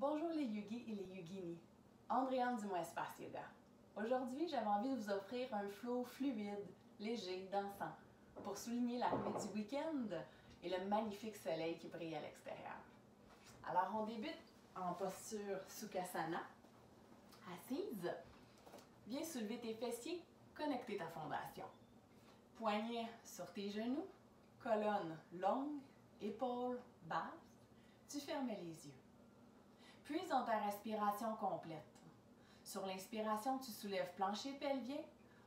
Bonjour les yogis et les yoginis, Andréane du Moi Espace Yoga. Aujourd'hui, j'avais envie de vous offrir un flow fluide, léger, dansant, pour souligner l'arrivée du week-end et le magnifique soleil qui brille à l'extérieur. Alors, on débute en posture Sukhasana, assise. Viens soulever tes fessiers, connecter ta fondation. Poignets sur tes genoux, colonne longue, épaules basses. Tu fermes les yeux. Puis dans ta respiration complète. Sur l'inspiration, tu soulèves plancher pelvien,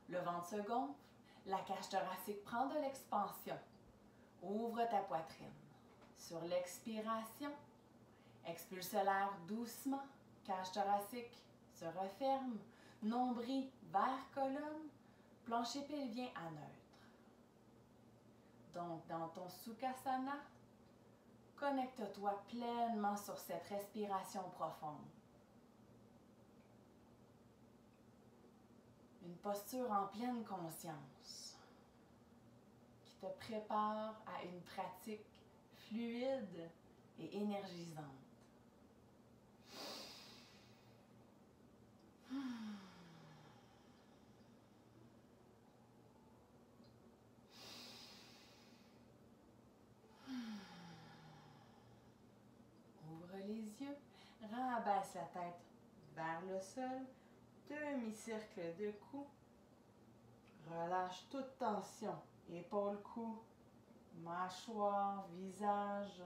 le ventre se gonfle, la cage thoracique prend de l'expansion. Ouvre ta poitrine. Sur l'expiration, expulse l'air doucement, cage thoracique se referme, nombril vers colonne, plancher pelvien à neutre. Donc, dans ton Sukhasana, connecte-toi pleinement sur cette respiration profonde. Une posture en pleine conscience qui te prépare à une pratique fluide et énergisante. Ouvre les yeux, rabaisse la tête vers le sol, demi-cercle de cou. Relâche toute tension, épaules, cou, mâchoire, visage.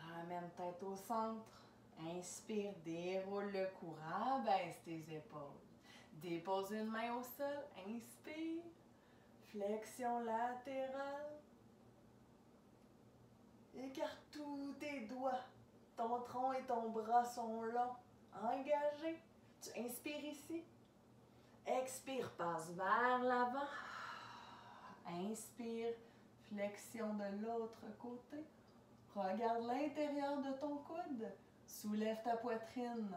Ramène tête au centre. Inspire, déroule le cou, rabaisse tes épaules. Dépose une main au sol, inspire. Flexion latérale. Écarte tous tes doigts. Ton tronc et ton bras sont longs. Engagé. Tu inspires ici. Expire, passe vers l'avant. Inspire, flexion de l'autre côté. Regarde l'intérieur de ton coude. Soulève ta poitrine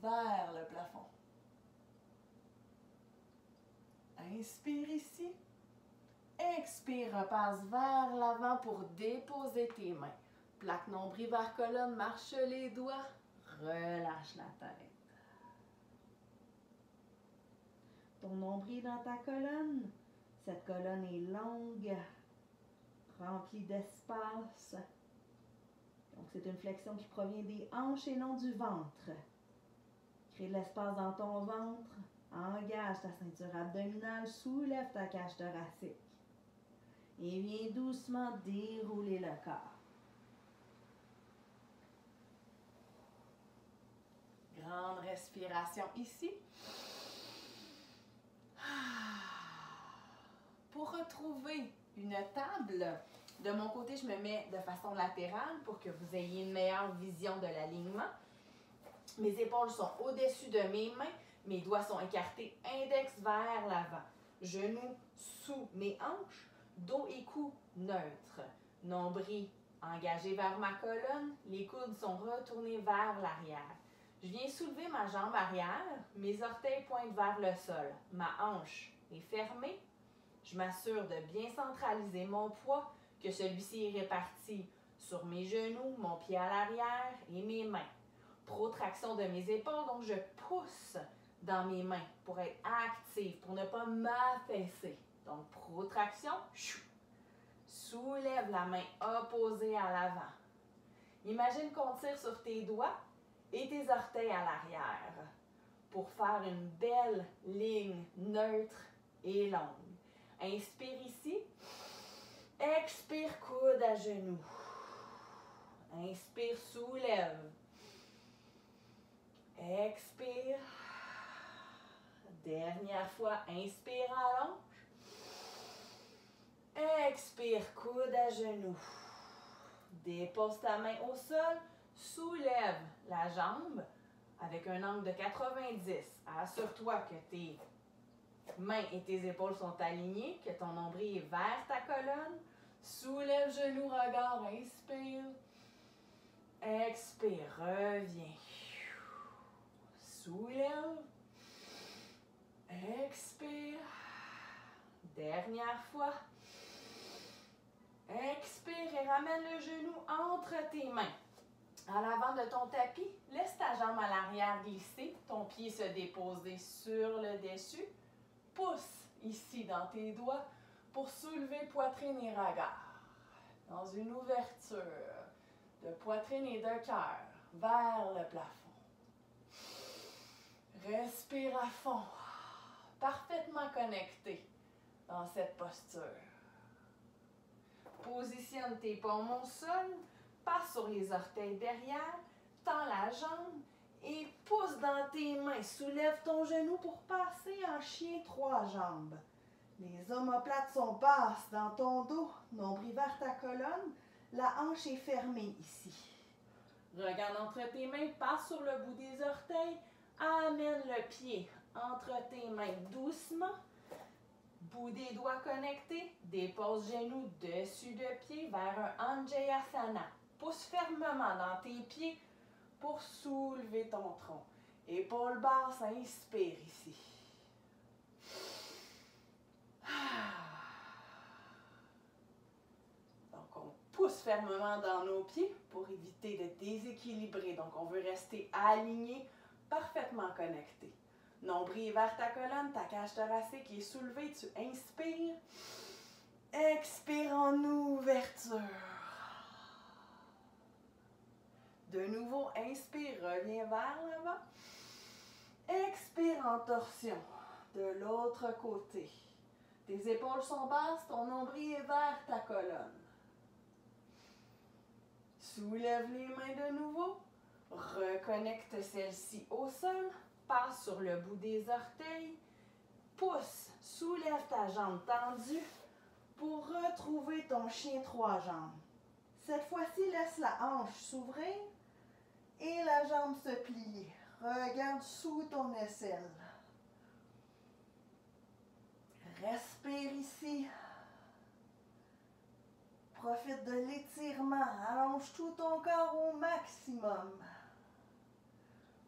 vers le plafond. Inspire ici. Expire, repasse vers l'avant pour déposer tes mains. Plaque nombril vers colonne, marche les doigts. Relâche la tête. Ton nombril dans ta colonne. Cette colonne est longue, remplie d'espace. Donc, c'est une flexion qui provient des hanches et non du ventre. Crée de l'espace dans ton ventre. Engage ta ceinture abdominale. Soulève ta cage thoracique. Et viens doucement dérouler le corps. Grande respiration ici. Pour retrouver une table, de mon côté, je me mets de façon latérale pour que vous ayez une meilleure vision de l'alignement. Mes épaules sont au-dessus de mes mains. Mes doigts sont écartés, index vers l'avant. Genoux sous mes hanches. Dos et cou neutre. Nombril engagé vers ma colonne. Les coudes sont retournés vers l'arrière. Je viens soulever ma jambe arrière. Mes orteils pointent vers le sol. Ma hanche est fermée. Je m'assure de bien centraliser mon poids, que celui-ci est réparti sur mes genoux, mon pied à l'arrière et mes mains. Protraction de mes épaules, donc je pousse dans mes mains pour être active, pour ne pas m'affaisser. Donc, protraction, soulève la main opposée à l'avant. Imagine qu'on tire sur tes doigts et tes orteils à l'arrière pour faire une belle ligne neutre et longue. Inspire ici. Expire, coude à genoux. Inspire, soulève. Expire. Dernière fois, inspire, allonge. Expire, coude à genoux. Dépose ta main au sol. Soulève la jambe avec un angle de 90. Assure-toi que tes mains et tes épaules sont alignées, que ton nombril est vers ta colonne. Soulève genou, regard, inspire. Expire, reviens. Soulève. Expire. Dernière fois. Expire et ramène le genou entre tes mains. À l'avant de ton tapis, laisse ta jambe à l'arrière glisser, ton pied se déposer sur le dessus. Pousse ici dans tes doigts pour soulever poitrine et regard. Dans une ouverture de poitrine et de cœur vers le plafond. Respire à fond, parfaitement connecté dans cette posture. Positionne tes paumes au sol, passe sur les orteils derrière, tends la jambe et pousse dans tes mains. Soulève ton genou pour passer en chien 3 jambes. Les omoplates sont basses dans ton dos, nombril vers ta colonne, la hanche est fermée ici. Regarde entre tes mains, passe sur le bout des orteils, amène le pied entre tes mains doucement. Bout des doigts connectés, dépose genou dessus de pied vers un Anjayasana. Pousse fermement dans tes pieds pour soulever ton tronc. Épaules basses, inspire ici. Donc on pousse fermement dans nos pieds pour éviter de déséquilibrer. Donc on veut rester aligné, parfaitement connecté. Nombril vers ta colonne, ta cage thoracique est soulevée, tu inspires. Expire en ouverture. De nouveau, inspire, reviens vers l'avant. Expire en torsion. De l'autre côté. Tes épaules sont basses, ton nombril est vers ta colonne. Soulève les mains de nouveau. Reconnecte celle-ci au sol. Passe sur le bout des orteils. Pousse, soulève ta jambe tendue pour retrouver ton chien 3 jambes. Cette fois-ci, laisse la hanche s'ouvrir et la jambe se plier. Regarde sous ton aisselle. Respire ici. Profite de l'étirement. Allonge tout ton corps au maximum.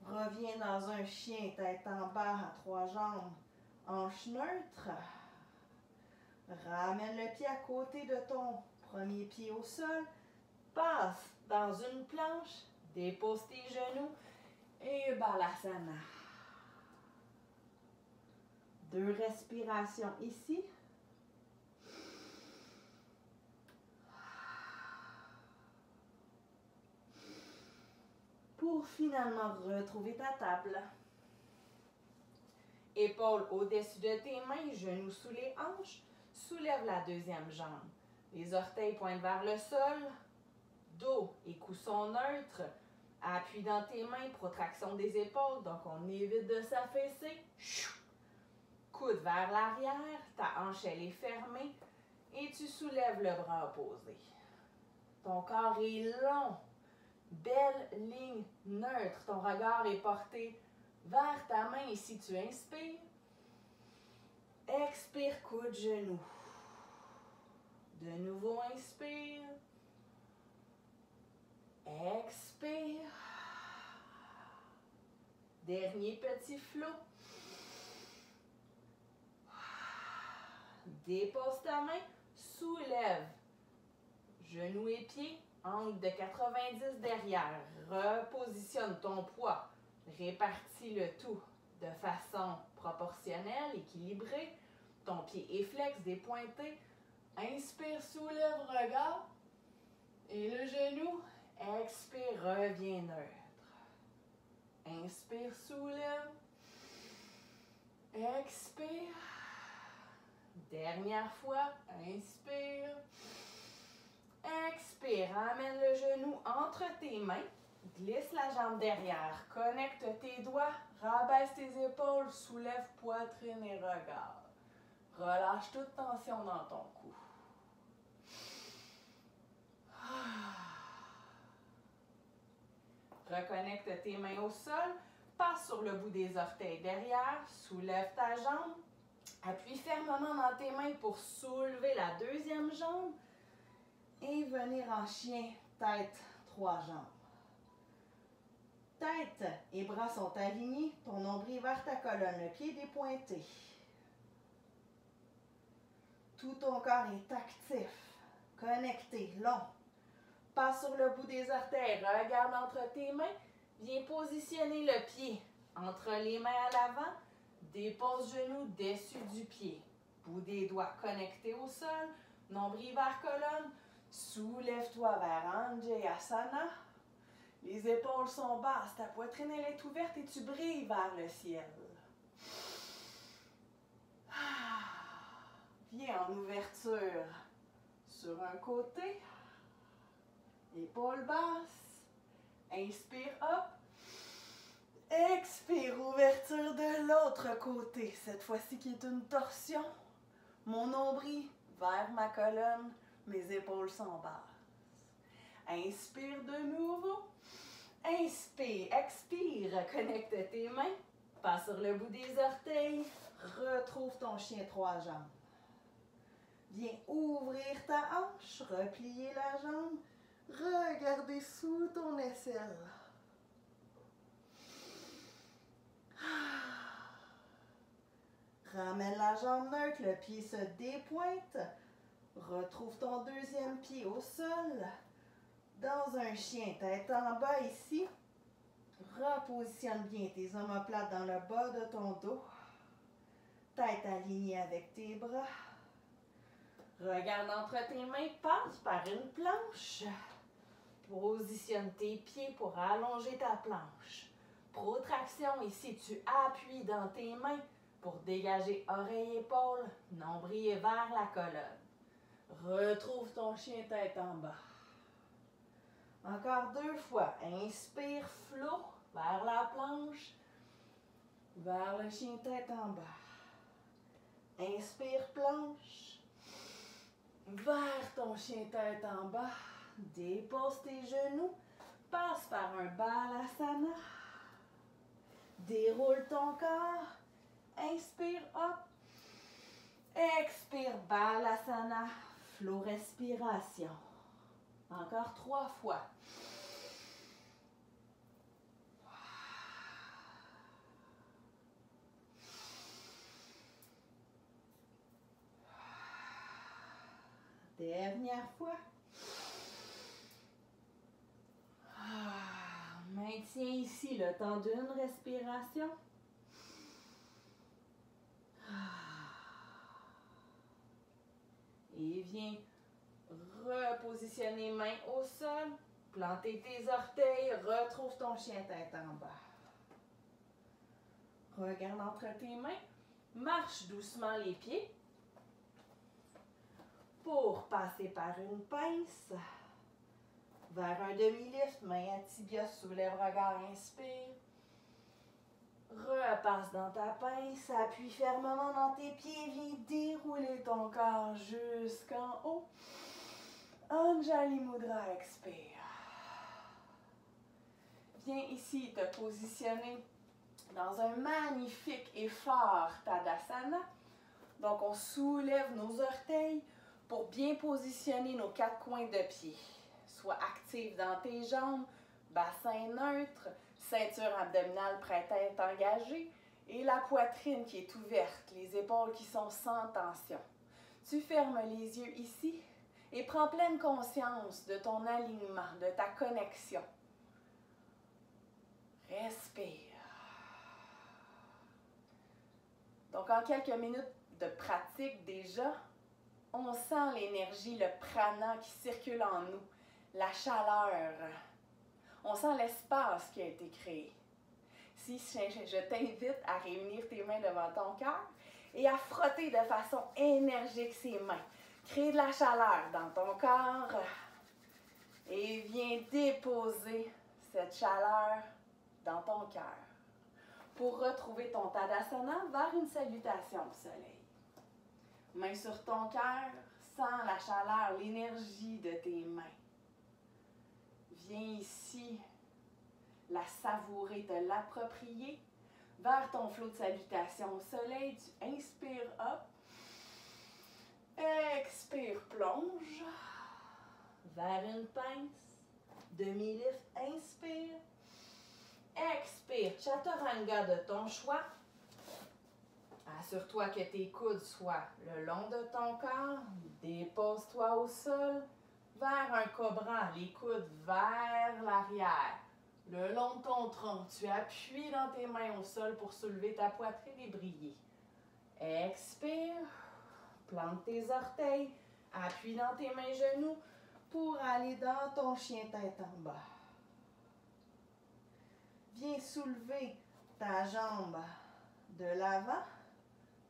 Reviens dans un chien, tête en bas à 3 jambes, hanche neutre. Ramène le pied à côté de ton premier pied au sol. Passe dans une planche, dépose tes genoux et Balasana. 2 respirations ici. Pour finalement retrouver ta table. Épaules au-dessus de tes mains, genoux sous les hanches. Soulève la deuxième jambe. Les orteils pointent vers le sol. Dos et cousson neutre. Appui dans tes mains, protraction des épaules. Donc, on évite de s'affaisser. Coude vers l'arrière. Ta hanche, elle est fermée. Et tu soulèves le bras opposé. Ton corps est long. Belle ligne neutre. Ton regard est porté vers ta main. Ici, tu inspires. Expire, coude, genou. De nouveau, inspire. Expire. Dernier petit flot. Dépose ta main. Soulève. Genoux et pieds. Angle de 90 derrière. Repositionne ton poids. Répartis le tout de façon proportionnelle, équilibrée. Ton pied est flex, dépointé. Inspire, soulève, regard. Et le genou. Expire, reviens neutre. Inspire, soulève. Expire. Dernière fois. Inspire. Expire, amène le genou entre tes mains, glisse la jambe derrière, connecte tes doigts, rabaisse tes épaules, soulève poitrine et regard. Relâche toute tension dans ton cou. Reconnecte tes mains au sol, passe sur le bout des orteils derrière, soulève ta jambe, appuie fermement dans tes mains pour soulever la deuxième jambe. Et venir en chien, tête, 3 jambes. Tête et bras sont alignés, ton nombril vers ta colonne, le pied dépointé. Tout ton corps est actif, connecté, long. Passe sur le bout des orteils, regarde entre tes mains. Viens positionner le pied entre les mains à l'avant. Dépose genou dessus du pied. Bout des doigts connectés au sol. Nombril vers colonne. Soulève-toi vers Anjayasana. Les épaules sont basses, ta poitrine elle est ouverte et tu brilles vers le ciel. Viens en ouverture sur un côté. Épaules basses. Inspire, hop. Expire, ouverture de l'autre côté. Cette fois-ci qui est une torsion. Mon nombril vers ma colonne. Mes épaules sont basses. Inspire de nouveau. Inspire, expire. Connecte tes mains. Passe sur le bout des orteils. Retrouve ton chien trois jambes. Viens ouvrir ta hanche. Replier la jambe. Regardez sous ton aisselle. Ramène la jambe neutre, le pied se dépointe. Retrouve ton deuxième pied au sol. Dans un chien, tête en bas ici. Repositionne bien tes omoplates dans le bas de ton dos. Tête alignée avec tes bras. Regarde entre tes mains, passe par une planche. Positionne tes pieds pour allonger ta planche. Protraction ici, tu appuies dans tes mains pour dégager oreille-épaule, nombril vers la colonne. Retrouve ton chien tête en bas. Encore deux fois. Inspire, flot vers la planche, vers le chien tête en bas. Inspire, planche, vers ton chien tête en bas. Dépose tes genoux, passe par un balasana. Déroule ton corps. Inspire, hop. Expire, balasana. Flow, respiration. Encore trois fois. Dernière fois. Maintiens ici le temps d'une respiration. Et viens repositionner main au sol. Planter tes orteils. Retrouve ton chien tête en bas. Regarde entre tes mains. Marche doucement les pieds. Pour passer par une pince. Vers un demi-lift, main à tibia, soulève regard, inspire. Repasse dans ta pince, appuie fermement dans tes pieds, viens dérouler ton corps jusqu'en haut. Anjali Mudra, expire. Viens ici te positionner dans un magnifique et fort Tadasana. Donc on soulève nos orteils pour bien positionner nos quatre coins de pied. Sois active dans tes jambes, bassin neutre, ceinture abdominale prête à être engagée et la poitrine qui est ouverte, les épaules qui sont sans tension. Tu fermes les yeux ici et prends pleine conscience de ton alignement, de ta connexion. Respire. Donc en quelques minutes de pratique déjà, on sent l'énergie, le prana qui circule en nous. La chaleur, on sent l'espace qui a été créé. Si je t'invite à réunir tes mains devant ton cœur et à frotter de façon énergique ces mains. Crée de la chaleur dans ton corps et viens déposer cette chaleur dans ton cœur pour retrouver ton Tadasana vers une salutation au soleil. Main sur ton cœur, sens la chaleur, l'énergie de tes mains. Viens ici la savourer, te l'approprier vers ton flot de salutation au soleil. Tu inspires, hop. Expire, plonge. Vers une pince. Demi-lift, inspire. Expire, chaturanga de ton choix. Assure-toi que tes coudes soient le long de ton corps. Dépose Dépose-toi au sol vers un cobra, les coudes vers l'arrière. Le long de ton tronc, tu appuies dans tes mains au sol pour soulever ta poitrine et briller. Expire, plante tes orteils, appuie dans tes mains genoux pour aller dans ton chien tête en bas. Viens soulever ta jambe de l'avant.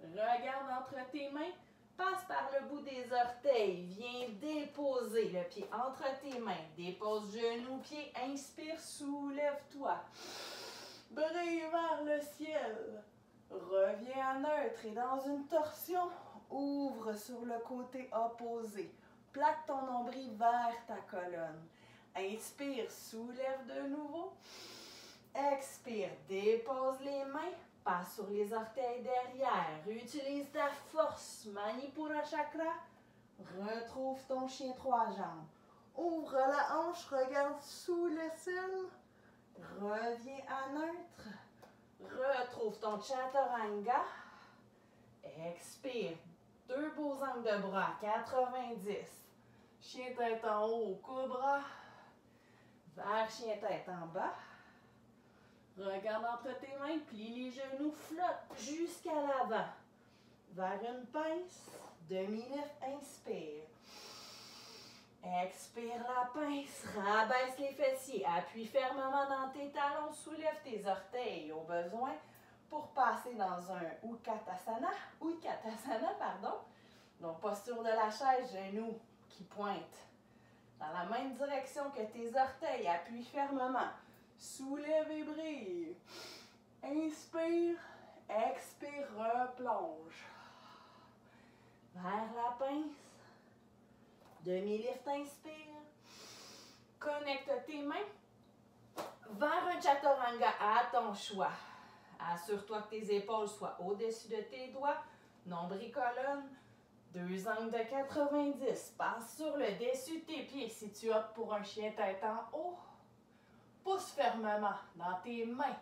Regarde entre tes mains, passe par le bout des orteils. Viens déposer le pied entre tes mains. Dépose genou, pied, inspire, soulève-toi. Brille vers le ciel. Reviens à neutre et dans une torsion, ouvre sur le côté opposé. Plaque ton nombril vers ta colonne. Inspire, soulève de nouveau. Expire, dépose les mains, passe sur les orteils derrière. Utilise ta force, Manipura Chakra. Retrouve ton chien trois jambes. Ouvre la hanche, regarde sous l'aisselle. Reviens à neutre. Retrouve ton Chaturanga. Expire. Deux beaux angles de bras, 90. Chien tête en haut, cobra. Vers chien tête en bas. Regarde entre tes mains, plie les genoux, flotte jusqu'à l'avant. Vers une pince, demi-lift, inspire. Expire la pince, rabaisse les fessiers, appuie fermement dans tes talons, soulève tes orteils au besoin pour passer dans un Utkatasana, Donc posture de la chaise, genoux qui pointent dans la même direction que tes orteils, appuie fermement. Soulève et brille. Inspire, expire, replonge. Vers la pince. Demi-lift, inspire. Connecte tes mains vers un chaturanga à ton choix. Assure-toi que tes épaules soient au-dessus de tes doigts. Nombril colonne. Deux angles de 90. Passe sur le dessus de tes pieds si tu optes pour un chien tête en haut. Pousse fermement dans tes mains,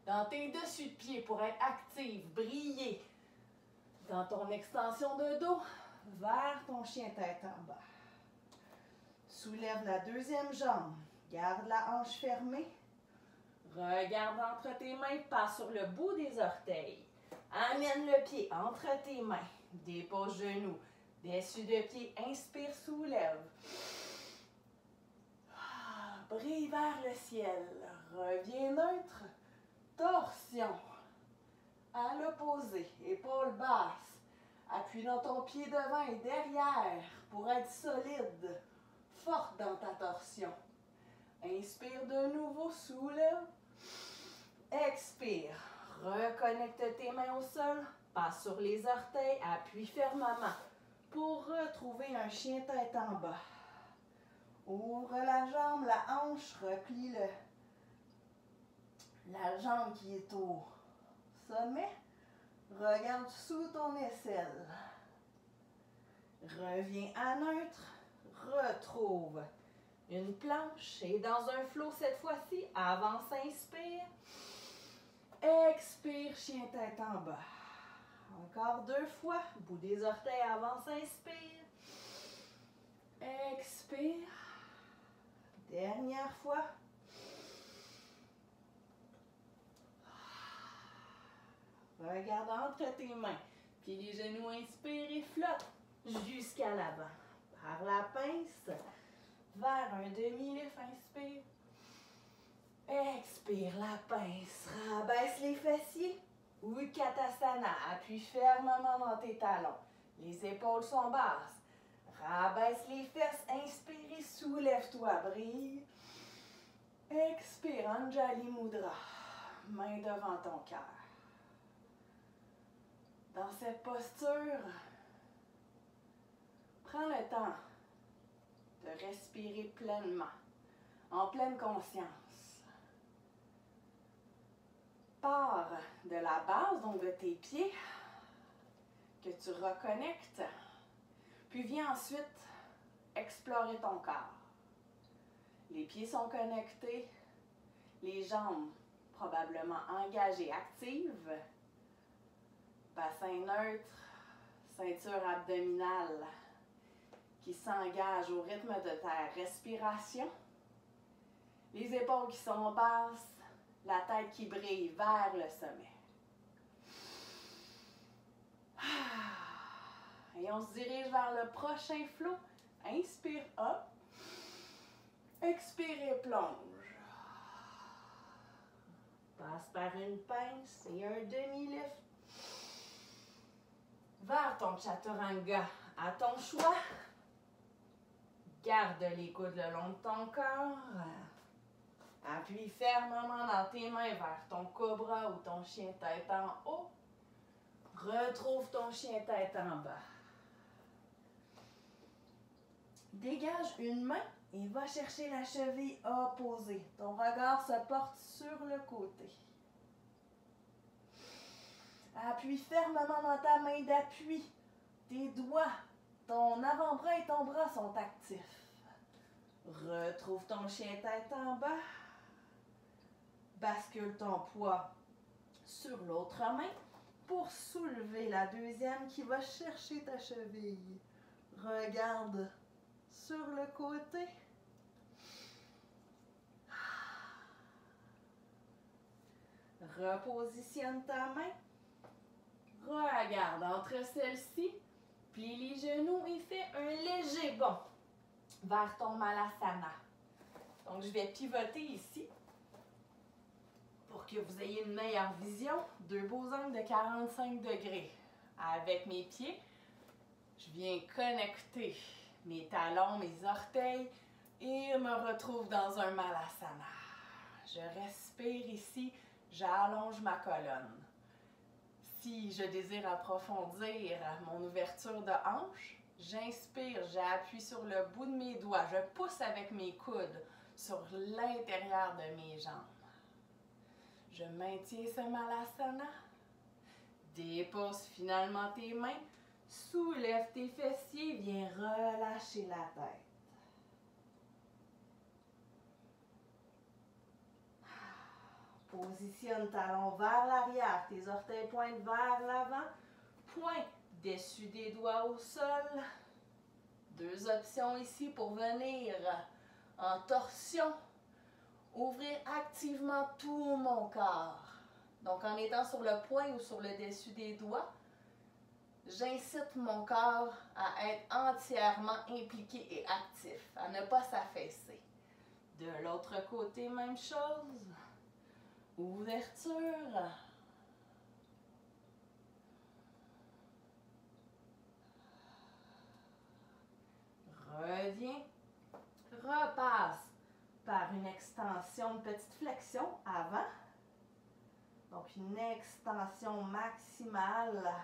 dans tes dessus de pieds pour être active, briller dans ton extension de dos vers ton chien tête en bas. Soulève la deuxième jambe, garde la hanche fermée. Regarde entre tes mains, passe sur le bout des orteils. Amène le pied entre tes mains, dépose genou, dessus de pied, inspire, soulève. Brille vers le ciel. Reviens neutre. Torsion. À l'opposé. Épaules basses. Appuie dans ton pied devant et derrière pour être solide. Forte dans ta torsion. Inspire de nouveau. Soulève. Expire. Reconnecte tes mains au sol. Passe sur les orteils. Appuie fermement pour retrouver un chien tête en bas. Ouvre la jambe, la hanche, replie la jambe qui est au sommet. Regarde sous ton aisselle. Reviens à neutre. Retrouve une planche et dans un flot cette fois-ci, avance, inspire. Expire, chien tête en bas. Encore deux fois, bout des orteils, avance, inspire. Expire. Dernière fois. Regarde entre tes mains. Puis les genoux, inspire et flotte jusqu'à l'avant. Par la pince, vers un demi-lift, inspire. Expire la pince, rabaisse les fessiers. Utkatasana, appuie fermement dans tes talons. Les épaules sont basses. Rabaisse les fesses, inspire et soulève-toi, brille. Expire, Anjali Mudra, main devant ton cœur. Dans cette posture, prends le temps de respirer pleinement, en pleine conscience. Pars de la base, donc de tes pieds, que tu reconnectes. Puis viens ensuite explorer ton corps. Les pieds sont connectés, les jambes probablement engagées, actives. Bassin neutre, ceinture abdominale qui s'engage au rythme de ta respiration. Les épaules qui sont basses, la tête qui brille vers le sommet. Et on se dirige vers le prochain flot. Inspire, hop. Expire et plonge. Passe par une pince et un demi-lift. Vers ton chaturanga à ton choix. Garde les coudes le long de ton corps. Appuie fermement dans tes mains vers ton cobra ou ton chien tête en haut. Retrouve ton chien tête en bas. Dégage une main et va chercher la cheville opposée. Ton regard se porte sur le côté. Appuie fermement dans ta main d'appui. Tes doigts, ton avant-bras et ton bras sont actifs. Retrouve ton chien tête en bas. Bascule ton poids sur l'autre main pour soulever la deuxième qui va chercher ta cheville. Regarde sur le côté. Repositionne ta main. Regarde entre celles-ci. Plie les genoux et fais un léger bond vers ton Malasana. Donc, je vais pivoter ici pour que vous ayez une meilleure vision. Deux beaux angles de 45 degrés. Avec mes pieds, je viens connecter mes talons, mes orteils et me retrouve dans un Malasana. Je respire ici, j'allonge ma colonne. Si je désire approfondir mon ouverture de hanche, j'inspire, j'appuie sur le bout de mes doigts, je pousse avec mes coudes sur l'intérieur de mes jambes. Je maintiens ce Malasana. Dépose finalement tes mains. Soulève tes fessiers. Viens relâcher la tête. Positionne talons vers l'arrière. Tes orteils pointent vers l'avant. Pointe dessus des doigts au sol. Deux options ici pour venir en torsion. Ouvrir activement tout mon corps. Donc, en étant sur le poing ou sur le dessus des doigts, j'incite mon corps à être entièrement impliqué et actif, à ne pas s'affaisser. De l'autre côté, même chose. Ouverture. Reviens. Repasse par une extension, une petite flexion avant. Donc, une extension maximale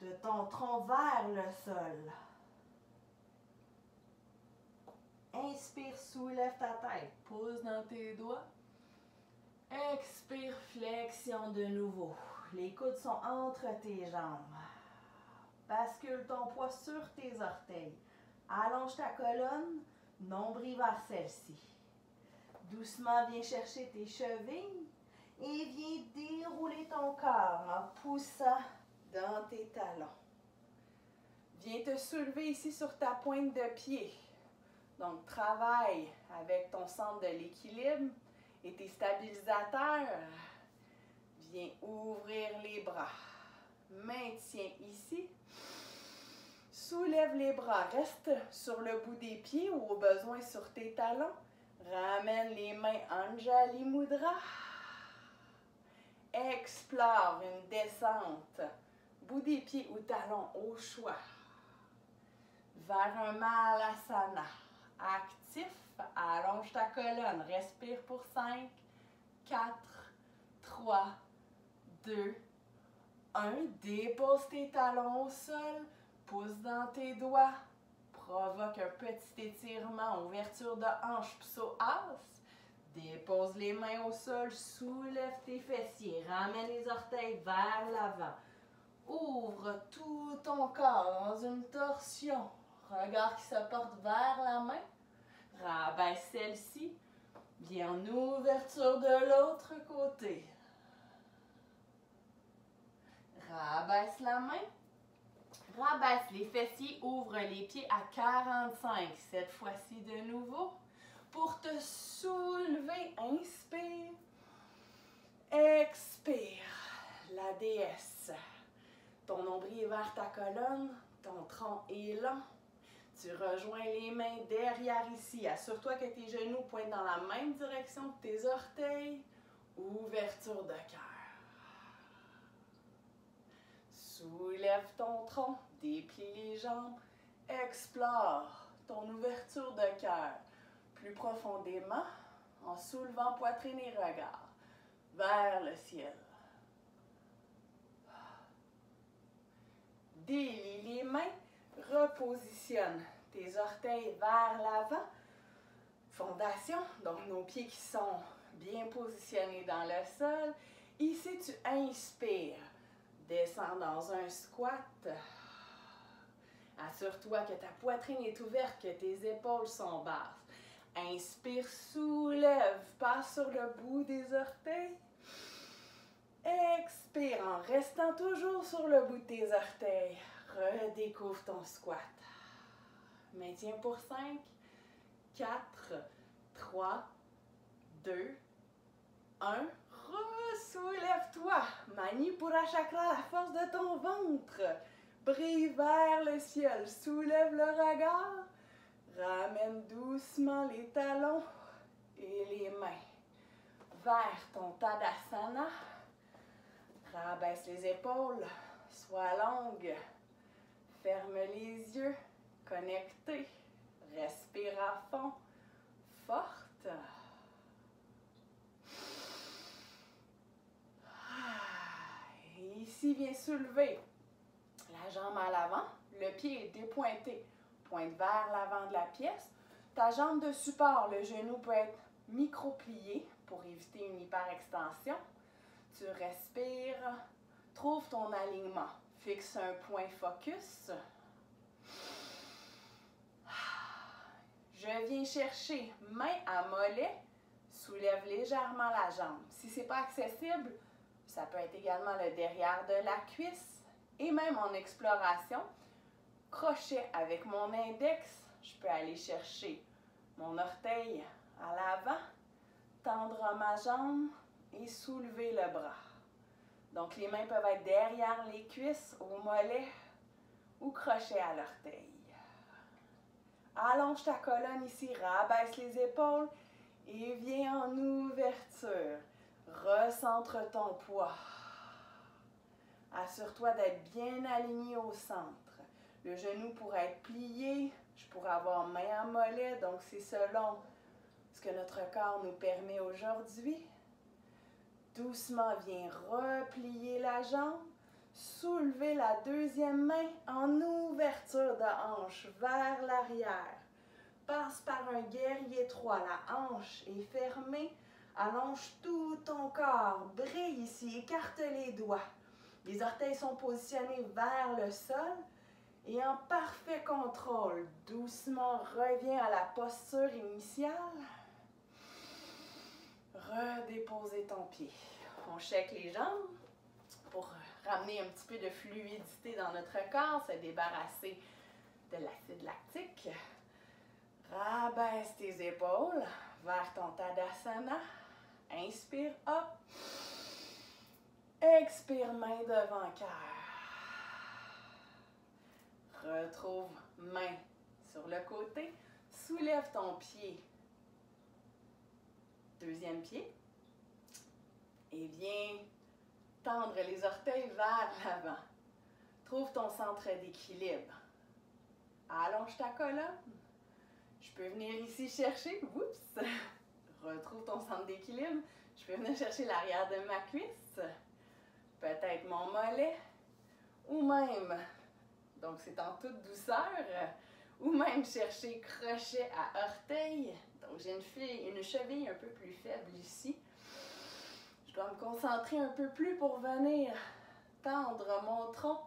de ton tronc vers le sol. Inspire, soulève ta tête. Pousse dans tes doigts. Expire, flexion de nouveau. Les coudes sont entre tes jambes. Bascule ton poids sur tes orteils. Allonge ta colonne, nombril vers celle-ci. Doucement, viens chercher tes chevilles et viens dérouler ton corps en poussant dans tes talons. Viens te soulever ici sur ta pointe de pied. Donc, travaille avec ton centre de l'équilibre et tes stabilisateurs. Viens ouvrir les bras. Maintiens ici. Soulève les bras. Reste sur le bout des pieds ou au besoin sur tes talons. Ramène les mains Anjali Mudra. Explore une descente. Bout des pieds ou talons au choix. Vers un Malasana. Actif. Allonge ta colonne. Respire pour 5, 4, 3, 2, 1. Dépose tes talons au sol. Pousse dans tes doigts. Provoque un petit étirement. Ouverture de hanche. Psoas. Dépose les mains au sol. Soulève tes fessiers. Ramène les orteils vers l'avant. Ouvre tout ton corps dans une torsion. Regard qui se porte vers la main. Rabaisse celle-ci. Viens en ouverture de l'autre côté. Rabaisse la main. Rabaisse les fessiers, ouvre les pieds à 45. Cette fois-ci de nouveau. Pour te soulever, inspire. Expire. La déesse. Ton nombril est vers ta colonne. Ton tronc est lent. Tu rejoins les mains derrière ici. Assure-toi que tes genoux pointent dans la même direction que tes orteils. Ouverture de cœur. Soulève ton tronc, déplie les jambes, explore ton ouverture de cœur plus profondément en soulevant poitrine et regard vers le ciel. Délie les mains, repositionne tes orteils vers l'avant. Fondation, donc nos pieds qui sont bien positionnés dans le sol. Ici, tu inspires. Descends dans un squat. Assure-toi que ta poitrine est ouverte, que tes épaules sont basses. Inspire, soulève, passe sur le bout des orteils. Expire en restant toujours sur le bout de tes orteils. Redécouvre ton squat. Maintiens pour 5, 4, 3, 2, 1. Soulève-toi. Manipura chakra, la force de ton ventre. Brille vers le ciel. Soulève le regard. Ramène doucement les talons et les mains vers ton Tadasana. Rabaisse les épaules. Sois longue. Ferme les yeux. Connecté. Respire à fond. Forte. Ici, viens soulever la jambe à l'avant. Le pied est dépointé. Pointe vers l'avant de la pièce. Ta jambe de support, le genou peut être micro-plié pour éviter une hyperextension. Tu respires. Trouve ton alignement. Fixe un point focus. Je viens chercher main à mollet. Soulève légèrement la jambe. Si ce n'est pas accessible, ça peut être également le derrière de la cuisse. Et même en exploration, crochet avec mon index, je peux aller chercher mon orteil à l'avant, tendre ma jambe et soulever le bras. Donc les mains peuvent être derrière les cuisses, au mollet ou crochet à l'orteil. Allonge ta colonne ici, rabaisse les épaules et viens en ouverture. Recentre ton poids. Assure-toi d'être bien aligné au centre. Le genou pourrait être plié, je pourrais avoir main à mollet, donc c'est selon ce que notre corps nous permet aujourd'hui. Doucement, viens replier la jambe, soulever la deuxième main en ouverture de hanche vers l'arrière. Passe par un guerrier 3, la hanche est fermée. Allonge tout ton corps, brille ici, écarte les doigts. Les orteils sont positionnés vers le sol et en parfait contrôle, doucement reviens à la posture initiale. Redéposer ton pied. On check les jambes pour ramener un petit peu de fluidité dans notre corps, se débarrasser de l'acide lactique. Rabaisse tes épaules vers ton Tadasana. Inspire, hop. Expire, main devant cœur. Retrouve main sur le côté. Soulève ton pied. Deuxième pied. Et viens tendre les orteils vers l'avant. Trouve ton centre d'équilibre. Allonge ta colonne. Je peux venir ici chercher. Oups! Retrouve ton centre d'équilibre. Je peux venir chercher l'arrière de ma cuisse. Peut-être mon mollet. Ou même, donc c'est en toute douceur, ou même chercher crochet à orteil. Donc j'ai une cheville un peu plus faible ici. Je dois me concentrer un peu plus pour venir tendre mon tronc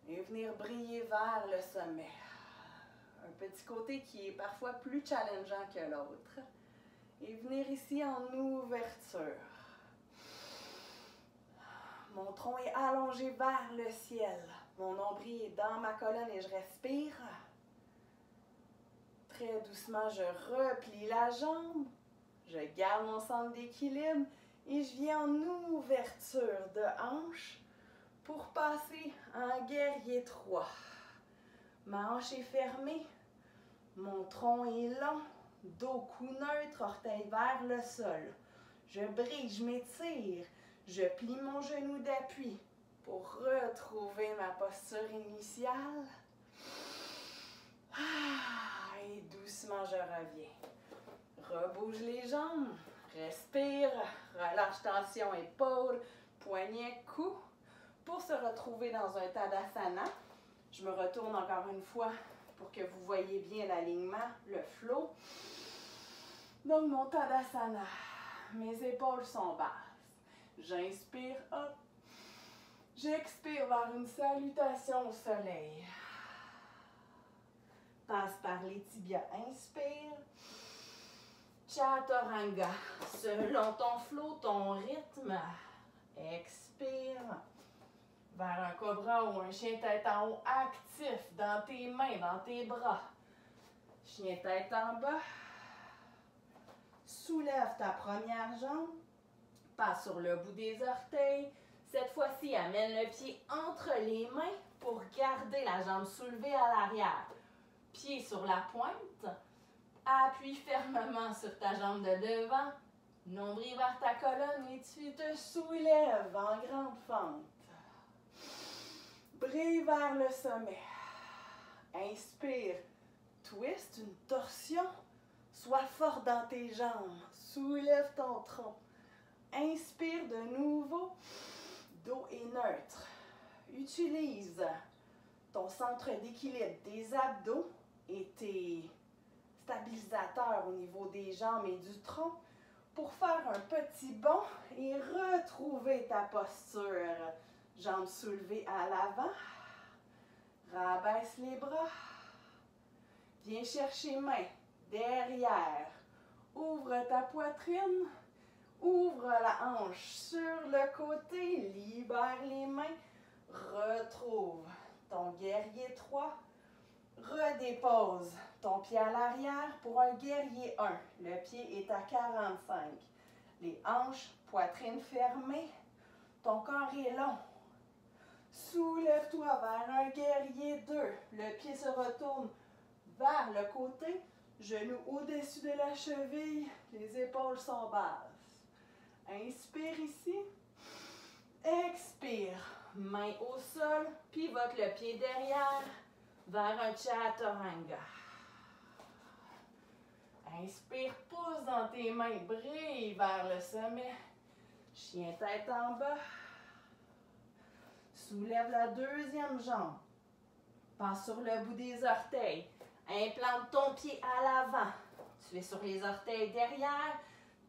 et venir briller vers le sommet. Un petit côté qui est parfois plus challengeant que l'autre. Et venir ici en ouverture. Mon tronc est allongé vers le ciel. Mon nombril est dans ma colonne et je respire. Très doucement, je replie la jambe. Je garde mon centre d'équilibre et je viens en ouverture de hanche pour passer en guerrier 3. Ma hanche est fermée, mon tronc est long, dos cou neutre, orteil vers le sol. Je brise, je m'étire, je plie mon genou d'appui pour retrouver ma posture initiale. Et doucement, je reviens. Rebouge les jambes, respire, relâche tension épaules, poignets, cou. Pour se retrouver dans un Tadasana, je me retourne encore une fois pour que vous voyez bien l'alignement, le flow. Donc, mon Tadasana, mes épaules sont basses. J'inspire, hop. J'expire vers une salutation au soleil. Passe par les tibias, inspire. Chaturanga, selon ton flow, ton rythme. Expire. Vers un cobra ou un chien tête en haut actif dans tes mains, dans tes bras. Chien tête en bas. Soulève ta première jambe. Passe sur le bout des orteils. Cette fois-ci, amène le pied entre les mains pour garder la jambe soulevée à l'arrière. Pied sur la pointe. Appuie fermement sur ta jambe de devant. Nombril vers ta colonne et tu te soulèves en grande fente. Brille vers le sommet. Inspire. Twist, une torsion. Sois fort dans tes jambes. Soulève ton tronc. Inspire de nouveau. Dos est neutre. Utilise ton centre d'équilibre, tes abdos et tes stabilisateurs au niveau des jambes et du tronc pour faire un petit bond et retrouver ta posture. Jambes soulevées à l'avant. Rabaisse les bras. Viens chercher main derrière. Ouvre ta poitrine. Ouvre la hanche sur le côté. Libère les mains. Retrouve ton guerrier 3. Redépose ton pied à l'arrière pour un guerrier 1. Le pied est à 45. Les hanches, poitrine fermée. Ton corps est long. Soulève-toi vers un guerrier 2. Le pied se retourne vers le côté. Genoux au-dessus de la cheville. Les épaules sont basses. Inspire ici. Expire. Main au sol. Pivote le pied derrière vers un chaturanga. Inspire, pousse dans tes mains. Brille vers le sommet. Chien tête en bas. Soulève la deuxième jambe. Passe sur le bout des orteils. Implante ton pied à l'avant. Tu es sur les orteils derrière.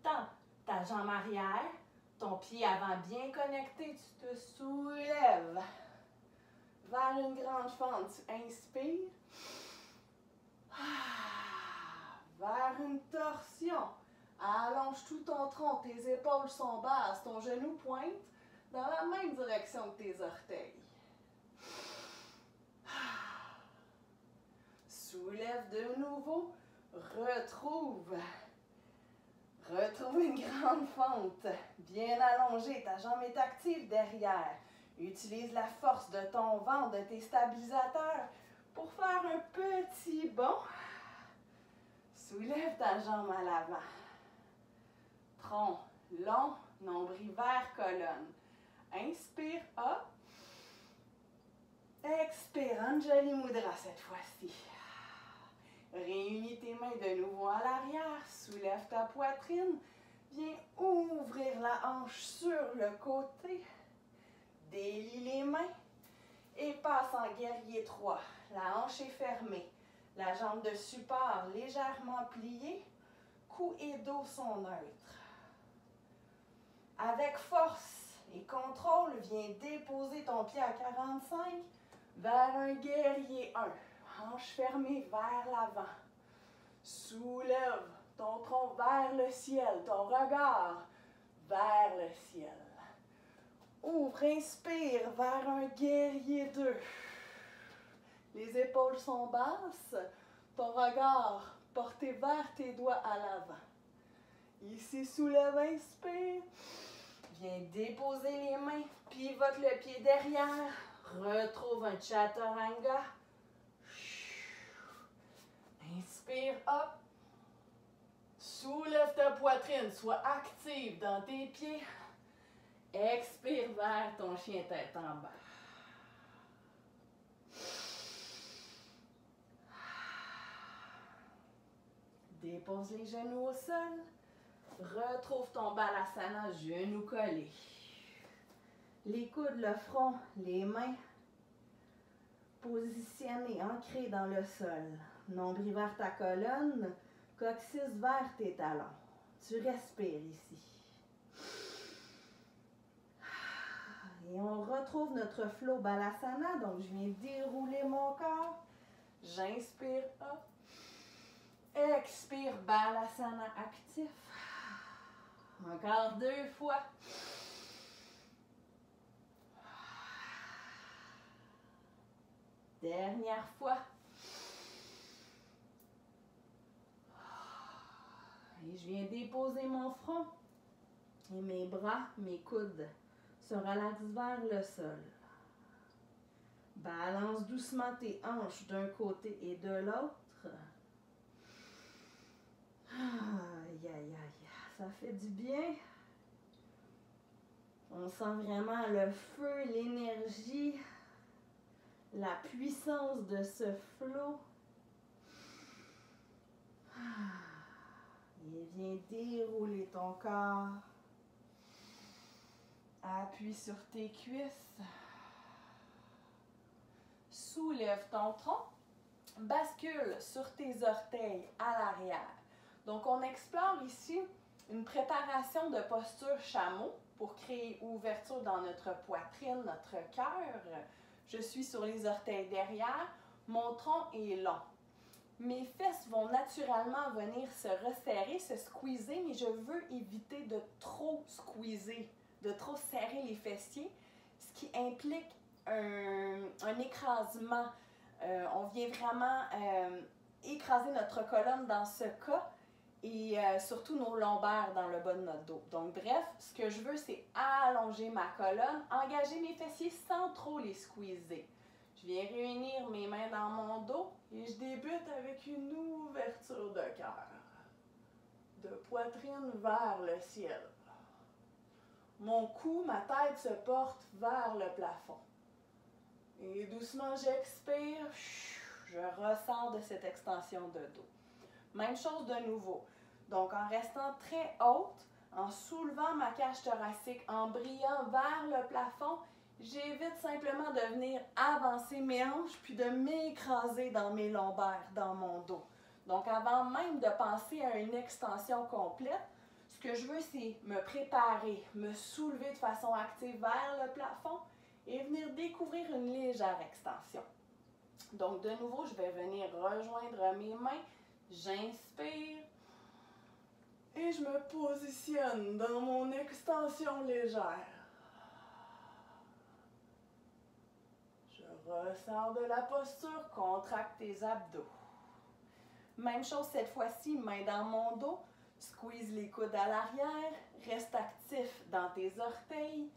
Tends ta jambe arrière. Ton pied avant bien connecté. Tu te soulèves vers une grande fente. Tu inspires. Vers une torsion. Allonge tout ton tronc. Tes épaules sont basses. Ton genou pointe dans la même direction que tes orteils. Soulève de nouveau. Retrouve une grande fente. Bien allongée. Ta jambe est active derrière. Utilise la force de ton ventre, de tes stabilisateurs pour faire un petit bond. Soulève ta jambe à l'avant. Tronc long, nombril vers colonne. Inspire, hop. Expire, Anjali Mudra cette fois-ci. Réunis tes mains de nouveau à l'arrière. Soulève ta poitrine. Viens ouvrir la hanche sur le côté. Délie les mains. Et passe en guerrier 3. La hanche est fermée. La jambe de support légèrement pliée. Cou et dos sont neutres. Avec force et contrôle, viens déposer ton pied à 45 vers un guerrier 1. Hanche fermée vers l'avant. Soulève ton tronc vers le ciel, ton regard vers le ciel. Ouvre, inspire vers un guerrier 2. Les épaules sont basses. Ton regard porté vers tes doigts à l'avant. Ici, soulève, inspire. Viens déposer les mains. Pivote le pied derrière. Retrouve un chaturanga. Inspire, hop. Soulève ta poitrine. Sois active dans tes pieds. Expire vers ton chien tête en bas. Dépose les genoux au sol. Retrouve ton balasana, genoux collés. Les coudes, le front, les mains positionnés, ancrés dans le sol. Nombril vers ta colonne, coccyx vers tes talons. Tu respires ici. Et on retrouve notre flow balasana. Donc, je viens dérouler mon corps. J'inspire, hop. Expire, balasana actif. Encore 2 fois. Dernière fois. Et je viens déposer mon front. Et mes bras, mes coudes se relaxent vers le sol. Balance doucement tes hanches d'un côté et de l'autre. Aïe, aïe, aïe. Ça fait du bien. On sent vraiment le feu, l'énergie, la puissance de ce flot. Et viens dérouler ton corps. Appuie sur tes cuisses. Soulève ton tronc. Bascule sur tes orteils à l'arrière. Donc, on explore ici une préparation de posture chameau pour créer ouverture dans notre poitrine, notre cœur. Je suis sur les orteils derrière. Mon tronc est long. Mes fesses vont naturellement venir se resserrer, se squeezer, mais je veux éviter de trop squeezer, de trop serrer les fessiers, ce qui implique un écrasement. On vient vraiment écraser notre colonne dans ce cas et surtout nos lombaires dans le bas de notre dos. Donc bref, ce que je veux, c'est allonger ma colonne, engager mes fessiers sans trop les squeezer. Je viens réunir mes mains dans mon dos et je débute avec une ouverture de cœur, de poitrine vers le ciel. Mon cou, ma tête se porte vers le plafond. Et doucement, j'expire, je ressors de cette extension de dos. Même chose de nouveau. Donc, en restant très haute, en soulevant ma cage thoracique, en brillant vers le plafond, j'évite simplement de venir avancer mes hanches puis de m'écraser dans mes lombaires, dans mon dos. Donc, avant même de penser à une extension complète, ce que je veux, c'est me préparer, me soulever de façon active vers le plafond et venir découvrir une légère extension. Donc, de nouveau, je vais venir rejoindre mes mains. J'inspire et je me positionne dans mon extension légère. Je ressors de la posture, contracte tes abdos. Même chose cette fois-ci, main dans mon dos, squeeze les coudes à l'arrière, reste actif dans tes orteils.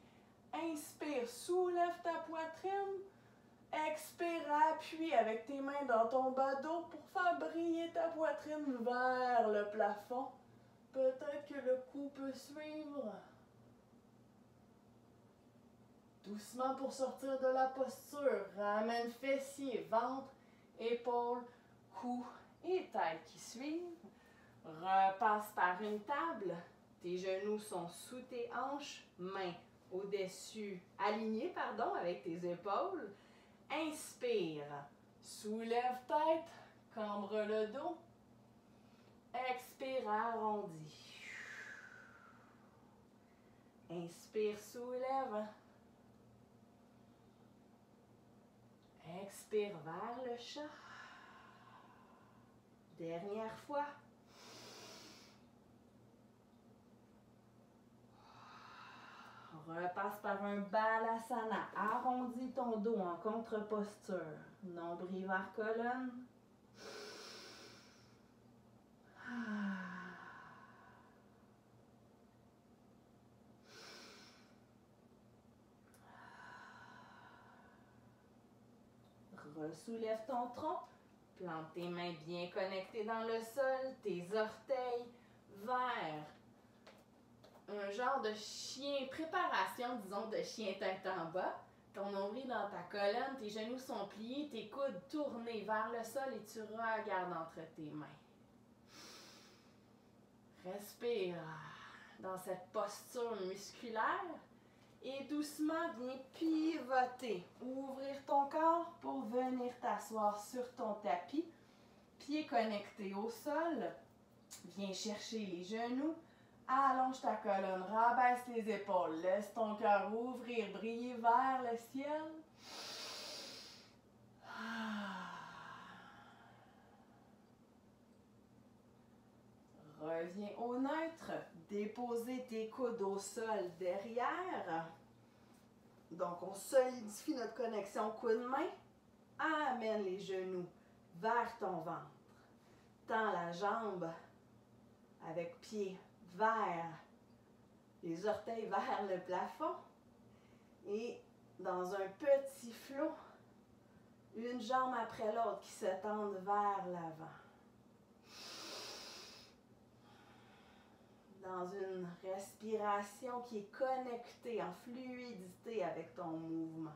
Inspire, soulève ta poitrine. Expire, appuie avec tes mains dans ton bas dos pour faire briller ta poitrine vers le plafond. Peut-être que le cou peut suivre. Doucement pour sortir de la posture, ramène fessiers, ventre, épaules, cou et tête qui suivent. Repasse par une table. Tes genoux sont sous tes hanches, mains au-dessus, alignés, avec tes épaules. Inspire, soulève tête, cambre le dos. Expire, arrondis. Inspire, soulève. Expire vers le chat. Dernière fois. Repasse par un balasana. Arrondis ton dos en contre-posture. Nombril vers colonne. Ressoulève ton tronc. Plante tes mains bien connectées dans le sol. Tes orteils vers un genre de chien, préparation, disons, de chien tête en bas. Ton nombril dans ta colonne, tes genoux sont pliés, tes coudes tournés vers le sol et tu regardes entre tes mains. Respire dans cette posture musculaire et doucement viens pivoter. Ouvrir ton corps pour venir t'asseoir sur ton tapis. Pieds connectés au sol. Viens chercher les genoux. Allonge ta colonne, rabaisse les épaules, laisse ton cœur ouvrir, briller vers le ciel. Reviens au neutre, déposez tes coudes au sol derrière. Donc on solidifie notre connexion coude-main. Amène les genoux vers ton ventre. Tends la jambe avec pied vers les orteils vers le plafond et dans un petit flot, une jambe après l'autre qui se tendent vers l'avant. Dans une respiration qui est connectée en fluidité avec ton mouvement.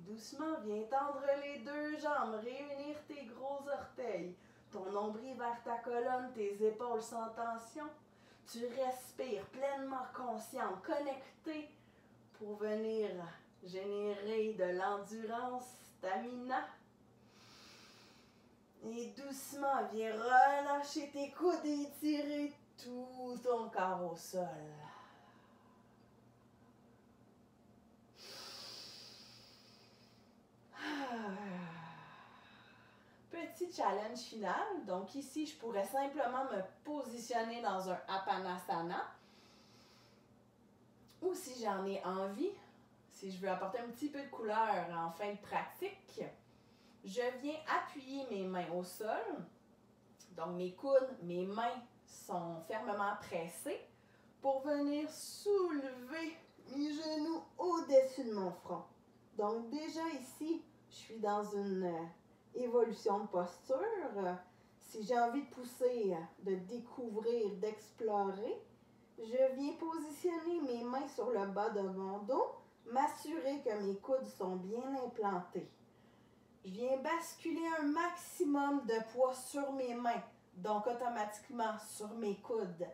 Doucement, viens tendre les deux jambes, réunir tes gros orteils, ton nombril vers ta colonne, tes épaules sans tension. Tu respires pleinement consciente, connectée pour venir générer de l'endurance, stamina. Et doucement, viens relâcher tes coudes et étirer tout ton corps au sol. Petit challenge final. Donc ici, je pourrais simplement me positionner dans un Apanasana. Ou si j'en ai envie, si je veux apporter un petit peu de couleur en fin de pratique, je viens appuyer mes mains au sol. Donc mes coudes, mes mains sont fermement pressées pour venir soulever mes genoux au-dessus de mon front. Donc déjà ici, je suis dans une évolution de posture. Si j'ai envie de pousser, de découvrir, d'explorer, je viens positionner mes mains sur le bas de mon dos, m'assurer que mes coudes sont bien implantés. Je viens basculer un maximum de poids sur mes mains, donc automatiquement sur mes coudes.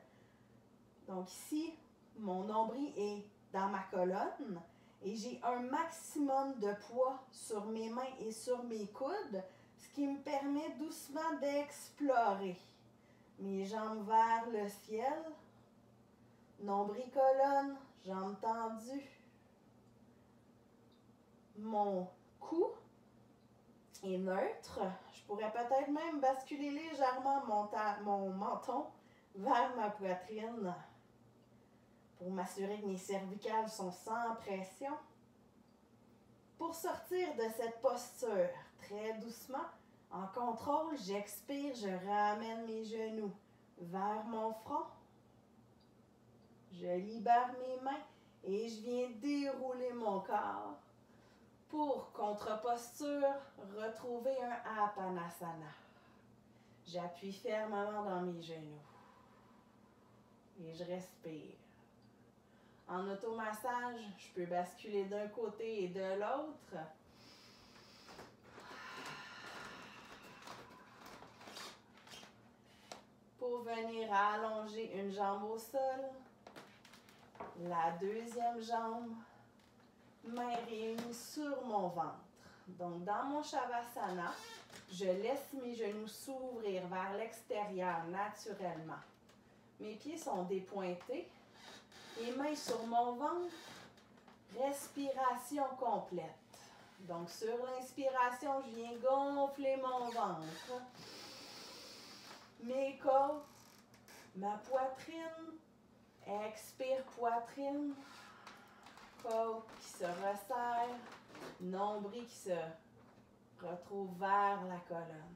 Donc ici, mon nombril est dans ma colonne et j'ai un maximum de poids sur mes mains et sur mes coudes, ce qui me permet doucement d'explorer. Mes jambes vers le ciel, nombril colonne, jambes tendues. Mon cou est neutre. Je pourrais peut-être même basculer légèrement mon menton vers ma poitrine pour m'assurer que mes cervicales sont sans pression. Pour sortir de cette posture, très doucement, en contrôle, j'expire, je ramène mes genoux vers mon front. Je libère mes mains et je viens dérouler mon corps pour, contre-posture, retrouver un Apanasana. J'appuie fermement dans mes genoux et je respire. En automassage, je peux basculer d'un côté et de l'autre. Pour venir allonger une jambe au sol, la deuxième jambe, mains réunies sur mon ventre. Donc dans mon Shavasana, je laisse mes genoux s'ouvrir vers l'extérieur naturellement. Mes pieds sont dépointés. Les mains sur mon ventre. Respiration complète. Donc, sur l'inspiration, je viens gonfler mon ventre. Mes côtes, ma poitrine. Expire, poitrine. Côte qui se resserre. Nombril qui se retrouve vers la colonne.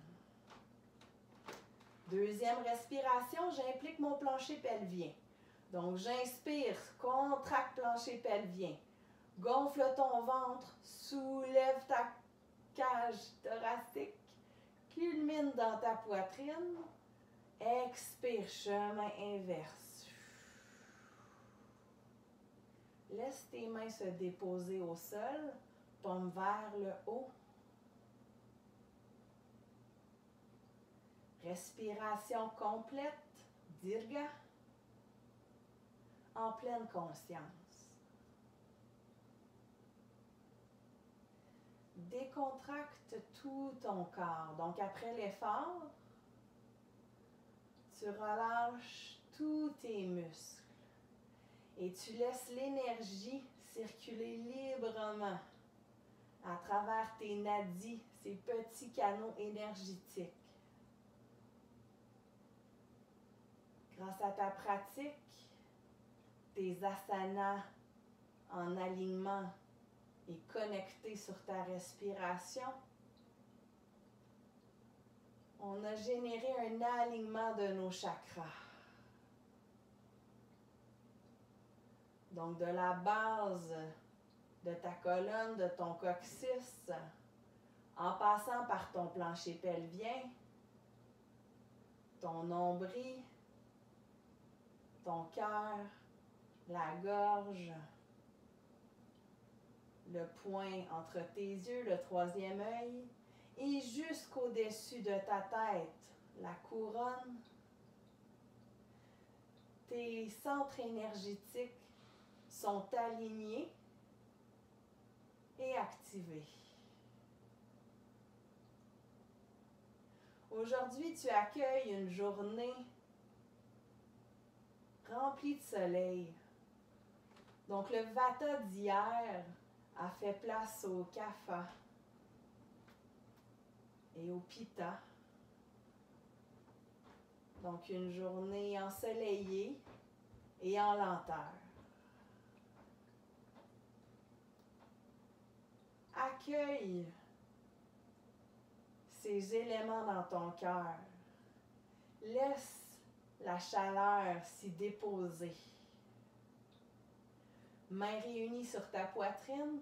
Deuxième respiration, j'implique mon plancher pelvien. Donc, j'inspire, contracte plancher pelvien. Gonfle ton ventre, soulève ta cage thoracique, culmine dans ta poitrine. Expire, chemin inverse. Laisse tes mains se déposer au sol, paume vers le haut. Respiration complète, dirga, en pleine conscience. Décontracte tout ton corps. Donc, après l'effort, tu relâches tous tes muscles et tu laisses l'énergie circuler librement à travers tes nadis, ces petits canaux énergétiques. Grâce à ta pratique, tes asanas en alignement et connectés sur ta respiration, on a généré un alignement de nos chakras. Donc, de la base de ta colonne, de ton coccyx, en passant par ton plancher pelvien, ton nombril, ton cœur, la gorge, le point entre tes yeux, le troisième œil, et jusqu'au-dessus de ta tête, la couronne. Tes centres énergétiques sont alignés et activés. Aujourd'hui, tu accueilles une journée remplie de soleil. Donc, le Vata d'hier a fait place au Kapha et au Pitta. Donc, une journée ensoleillée et en lenteur. Accueille ces éléments dans ton cœur. Laisse la chaleur s'y déposer. Mains réunies sur ta poitrine.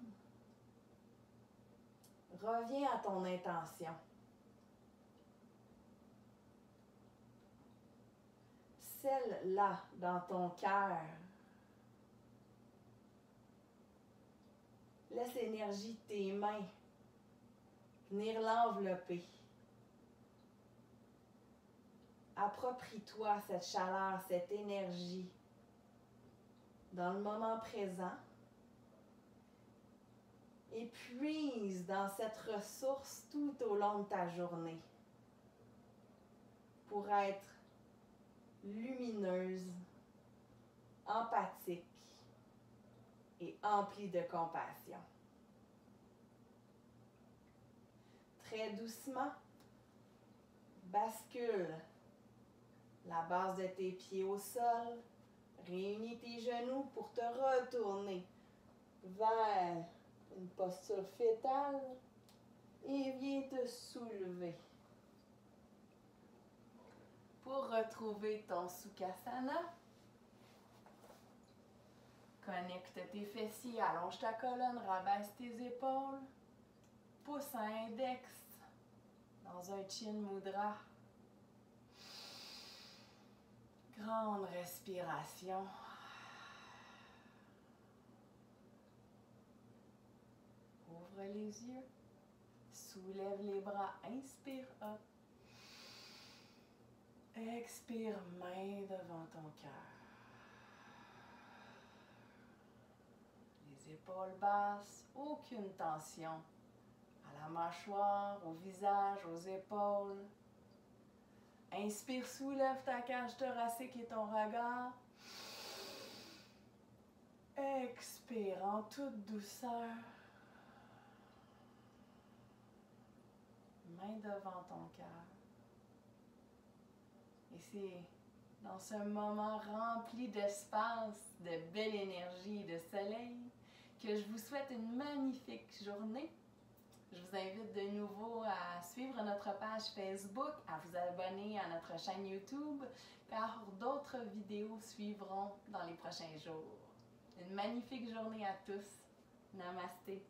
Reviens à ton intention. Celle-là dans ton cœur. Laisse l'énergie de tes mains venir l'envelopper. Approprie-toi cette chaleur, cette énergie dans le moment présent et puise dans cette ressource tout au long de ta journée pour être lumineuse, empathique et emplie de compassion. Très doucement, bascule la base de tes pieds au sol, réunis tes genoux pour te retourner vers une posture fétale et viens te soulever. Pour retrouver ton Sukhasana, connecte tes fessiers, allonge ta colonne, rabaisse tes épaules, pouce à index dans un Chin Mudra. Grande respiration. Ouvre les yeux. Soulève les bras. Inspire up. Expire, main devant ton cœur. Les épaules basses, aucune tension. À la mâchoire, au visage, aux épaules. Inspire, soulève ta cage thoracique et ton regard. Expire en toute douceur. Main devant ton cœur. Et c'est dans ce moment rempli d'espace, de belle énergie et de soleil que je vous souhaite une magnifique journée. Je vous invite de nouveau à suivre notre page Facebook, à vous abonner à notre chaîne YouTube, car d'autres vidéos suivront dans les prochains jours. Une magnifique journée à tous. Namasté.